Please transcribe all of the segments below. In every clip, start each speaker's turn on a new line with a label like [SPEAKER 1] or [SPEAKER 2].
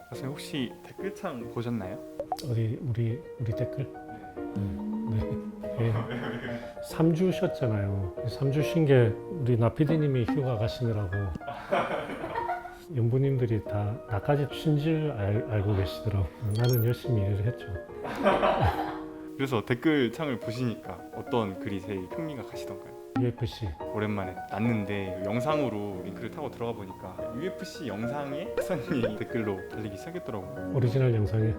[SPEAKER 1] 선생님 혹시 댓글창 보셨나요?
[SPEAKER 2] 어디 우리 댓글? 네. 예. 3주 쉬었잖아요. 3주 쉰 게 우리 나 PD님이 휴가 가시느라고 연부님들이 다 나까지 쉰 줄 알고 계시더라고. 나는 열심히 일을 했죠.
[SPEAKER 1] 그래서 댓글창을 보시니까 어떤 글이 제일 흥미가 가시던가요?
[SPEAKER 2] UFC.
[SPEAKER 1] 오랜만에 났는데 영상으로 링크를 타고 들어가 보니까 UFC 영상에 박사님이 댓글로 달리기 시작했더라고요.
[SPEAKER 2] 오리지널 영상에.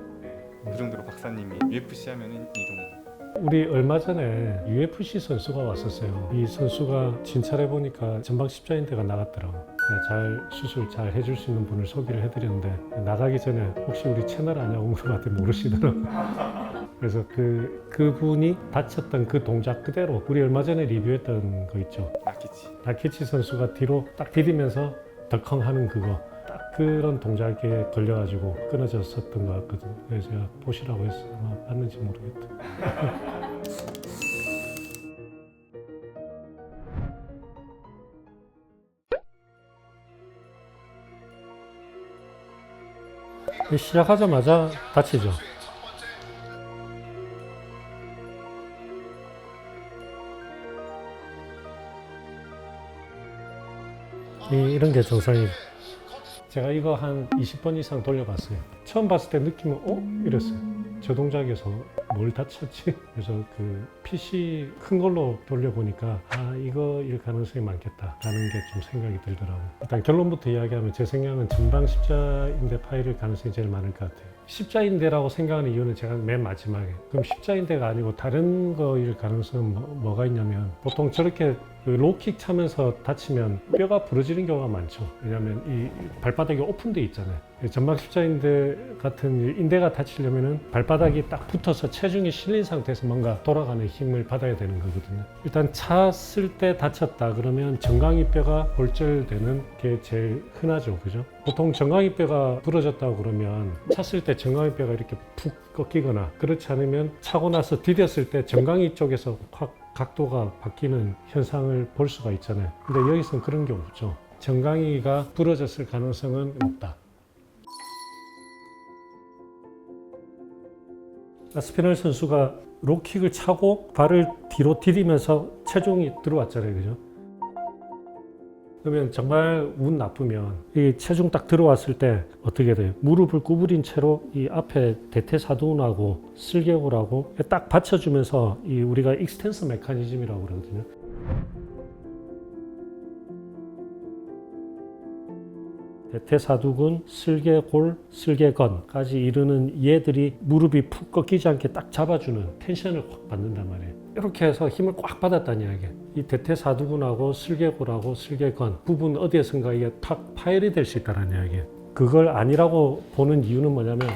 [SPEAKER 1] 그 정도로 박사님이 UFC 하면은 이동.
[SPEAKER 2] 우리 얼마 전에 UFC 선수가 왔었어요. 이 선수가 진찰해 보니까 전방 십자인대가 나갔더라고. 수술 잘 해줄 수 있는 분을 소개를 해드렸는데 나가기 전에 혹시 우리 채널 아냐고 물어봤더니 모르시더라고. 그래서 그분이 다쳤던 그 동작 그대로 우리 얼마 전에 리뷰했던 거 있죠. 라키치 선수가 뒤로 딱 디디면서 덜컹 하는 그거 딱 그런 동작에 걸려가지고 끊어졌었던 것 같거든요. 그래서 제가 보시라고 했어요. 아마 봤는지 모르겠다. 시작하자마자 다치죠. 이런 게 정상이에요. 제가 이거 한 20번 이상 돌려봤어요. 처음 봤을 때 느낌은 이랬어요. 저 동작에서 뭘 다쳤지? 그래서 그 PC 큰 걸로 돌려보니까 이거일 가능성이 많겠다라는 게 좀 생각이 들더라고요. 일단 결론부터 이야기하면 제 생각은 전방 십자인대 파일일 가능성이 제일 많을 것 같아요. 십자인대라고 생각하는 이유는 제가 맨 마지막에 그럼 십자인대가 아니고 다른 거일 가능성은 뭐가 있냐면 보통 저렇게 그 로킥 차면서 다치면 뼈가 부러지는 경우가 많죠. 왜냐하면 이 발바닥이 오픈돼 있잖아요. 전방 십자인대 같은 인대가 다치려면은 발바닥이 딱 붙어서 체중이 실린 상태에서 뭔가 돌아가는 힘을 받아야 되는 거거든요. 일단 찼을 때 다쳤다 그러면 정강이뼈가 골절되는 게 제일 흔하죠. 그죠? 보통 정강이뼈가 부러졌다고 그러면 찼을 때 정강이뼈가 이렇게 푹 꺾이거나 그렇지 않으면 차고 나서 디뎠을 때 정강이 쪽에서 확 각도가 바뀌는 현상을 볼 수가 있잖아요. 근데 여기서는 그런 게 없죠. 정강이가 부러졌을 가능성은 없다. 스피널 선수가 로킥을 차고 발을 뒤로 디디면서 체중이 들어왔잖아요. 그죠? 그러면 정말 운 나쁘면 이 체중 딱 들어왔을 때 어떻게 돼요? 무릎을 구부린 채로 이 앞에 대퇴사두근하고 슬개골하고 딱 받쳐주면서 이 우리가 익스텐스 메커니즘이라고 그러거든요. 대퇴사두근, 슬개골, 슬개건까지 이르는 얘들이 무릎이 푹 꺾이지 않게 딱 잡아주는 텐션을 확 받는단 말이에요. 이렇게 해서 힘을 꽉 받았다는 이야기예요. 이 대퇴사두근하고 슬개골하고 슬개건 부분 어디에선가 이게 탁 파열이 될 수 있다는 이야기예요. 그걸 아니라고 보는 이유는 뭐냐면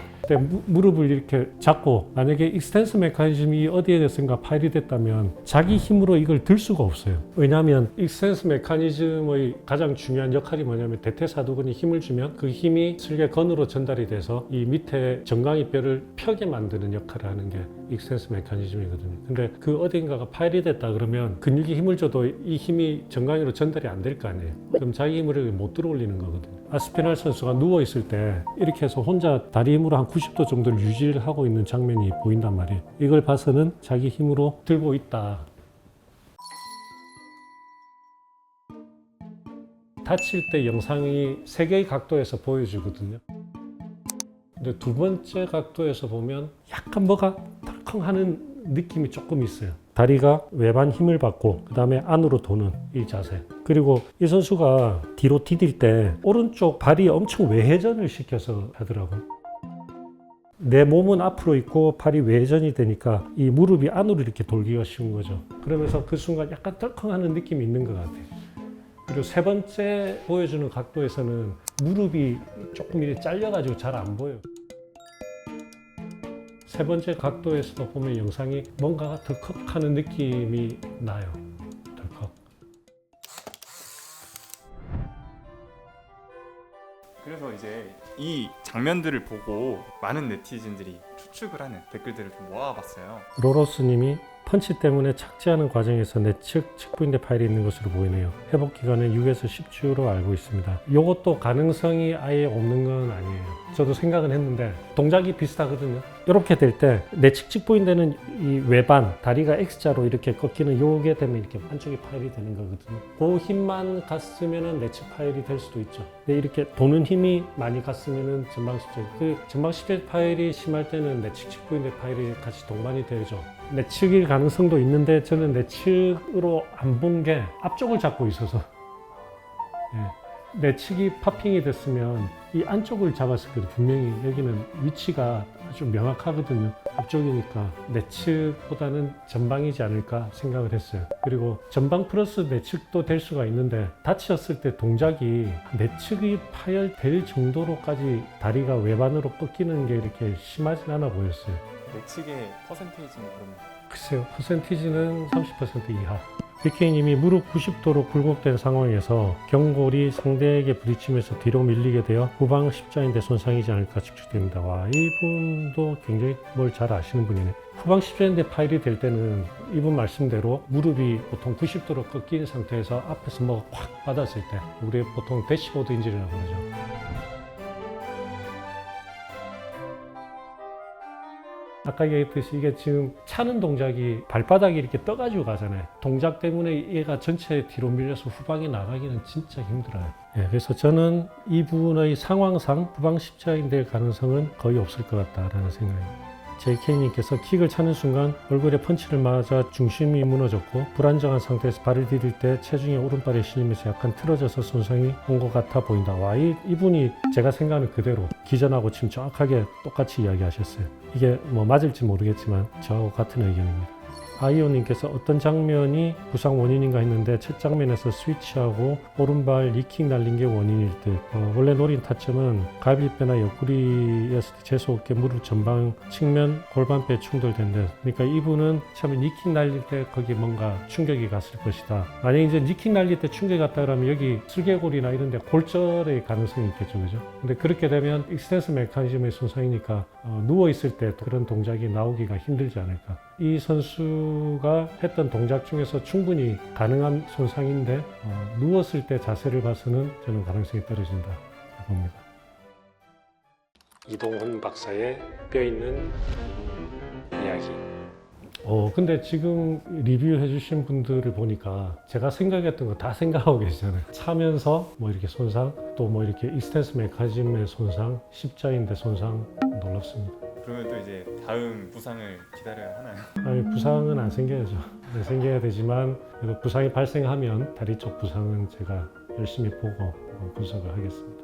[SPEAKER 2] 무릎을 이렇게 잡고 만약에 익스텐스 메커니즘이 어디에선가 파열이 됐다면 자기 힘으로 이걸 들 수가 없어요. 왜냐하면 익스텐스 메커니즘의 가장 중요한 역할이 뭐냐면 대퇴사두근이 힘을 주면 그 힘이 슬개건으로 전달이 돼서 이 밑에 정강이 뼈를 펴게 만드는 역할을 하는 게 익스텐스 메커니즘이거든요. 근데 그 어딘가가 파열이 됐다 그러면 근육이 힘을 줘도 이 힘이 정강이로 전달이 안 될 거 아니에요. 그럼 자기 힘을 못 들어올리는 거거든요. 아스피날 선수가 누워있을 때 이렇게 해서 혼자 다리 힘으로 한 90도 정도를 유지를 하고 있는 장면이 보인단 말이에요. 이걸 봐서는 자기 힘으로 들고 있다. 다칠 때 영상이 3개의 각도에서 보여주거든요. 근데 두 번째 각도에서 보면 약간 뭐가 덜컹하는 느낌이 조금 있어요. 다리가 외반 힘을 받고 그 다음에 안으로 도는 이 자세. 그리고 이 선수가 뒤로 디딜 때 오른쪽 발이 엄청 외회전을 시켜서 하더라고요. 내 몸은 앞으로 있고 발이 외전이 되니까 이 무릎이 안으로 이렇게 돌기가 쉬운 거죠. 그러면서 그 순간 약간 덜컹하는 느낌이 있는 것 같아요. 그리고 세 번째 보여주는 각도에서는 무릎이 조금 이렇게 잘려가지고 잘 안 보여요. 세 번째 각도에서 보면 영상이 뭔가가 덜컥하는 느낌이 나요. 덜컥.
[SPEAKER 1] 그래서 이제 이 장면들을 보고 많은 네티즌들이 추측을 하는 댓글들을 좀 모아봤어요.
[SPEAKER 2] 로로스님이 펀치 때문에 착지하는 과정에서 내측 측부인대 파열이 있는 것으로 보이네요. 회복 기간은 6에서 10주로 알고 있습니다. 이것도 가능성이 아예 없는 건 아니에요. 저도 생각은 했는데 동작이 비슷하거든요. 이렇게 될 때 내측 측부인대는 이 외반, 다리가 X자로 이렇게 꺾이는 요게 되면 이렇게 한쪽이 파열이 되는 거거든요. 그 힘만 갔으면 내측 파열이 될 수도 있죠. 근데 이렇게 도는 힘이 많이 갔으면 전방십제, 그 전방십제 파열이 심할 때는 내측 측부인대 파열이 같이 동반이 되죠. 내측일 가능성도 있는데 저는 내측으로 안 본 게 앞쪽을 잡고 있어서 내측이 파핑이 됐으면 이 안쪽을 잡았을 때도 분명히 여기는 위치가 아주 명확하거든요. 앞쪽이니까 내측보다는 전방이지 않을까 생각을 했어요. 그리고 전방 플러스 내측도 될 수가 있는데 다치셨을 때 동작이 내측이 파열될 정도로까지 다리가 외반으로 꺾이는 게 이렇게 심하진 않아 보였어요.
[SPEAKER 1] 내측의 퍼센테이지는 그러면
[SPEAKER 2] 글쎄요, 퍼센티지는 30% 이하. BK님이 무릎 90도로 굴곡된 상황에서 경골이 상대에게 부딪히면서 뒤로 밀리게 되어 후방 십자인대 손상이지 않을까 추측됩니다. 와, 이분도 굉장히 뭘 잘 아시는 분이네. 후방 십자인대 파열이 될 때는 이분 말씀대로 무릎이 보통 90도로 꺾인 상태에서 앞에서 뭐가 확 받았을 때 우리 보통 대시보드 인질이라고 그러죠. 아까 얘기했듯이 이게 지금 차는 동작이 발바닥이 이렇게 떠가지고 가잖아요. 동작 때문에 얘가 전체 뒤로 밀려서 후방에 나가기는 진짜 힘들어요. 그래서 저는 이분의 상황상 후방 십자인대일 가능성은 거의 없을 것 같다라는 생각입니다. JK님께서 킥을 차는 순간 얼굴에 펀치를 맞아 중심이 무너졌고 불안정한 상태에서 발을 디딜 때 체중이 오른발에 실리면서 약간 틀어져서 손상이 온 것 같아 보인다. 와, 이분이 제가 생각하는 그대로 기전하고 지금 정확하게 똑같이 이야기하셨어요. 이게 뭐 맞을지 모르겠지만 저하고 같은 의견입니다. 아이오님께서 어떤 장면이 부상 원인인가 했는데 첫 장면에서 스위치하고 오른발 니킥 날린 게 원인일 듯. 원래 노린 타점은 갈비뼈나 옆구리였을 때 재수없게 무릎 전방 측면 골반뼈에 충돌된대. 그러니까 이분은 처음에 니킥 날릴 때 거기 뭔가 충격이 갔을 것이다. 만약에 이제 니킥 날릴 때 충격이 갔다 그러면 여기 슬개골이나 이런 데 골절의 가능성이 있겠죠, 그죠? 근데 그렇게 되면 익스텐스 메커니즘의 손상이니까 누워있을 때 그런 동작이 나오기가 힘들지 않을까. 이 선수가 했던 동작 중에서 충분히 가능한 손상인데 누웠을 때 자세를 봐서는 저는 가능성이 떨어진다 봅니다. 이동훈 박사의 뼈 있는 이야기. 근데 지금 리뷰해 주신 분들을 보니까 제가 생각했던 거 다 생각하고 계시잖아요. 차면서 뭐 이렇게 손상, 또 뭐 이렇게 익스텐스 메커니즘의 손상, 십자인대 손상, 놀랍습니다.
[SPEAKER 1] 그러면 또 이제 다음 부상을 기다려야 하나요?
[SPEAKER 2] 아니, 부상은 안 생겨야죠. 생겨야 되지만 그래도 부상이 발생하면 다리 쪽 부상은 제가 열심히 보고 분석을 하겠습니다.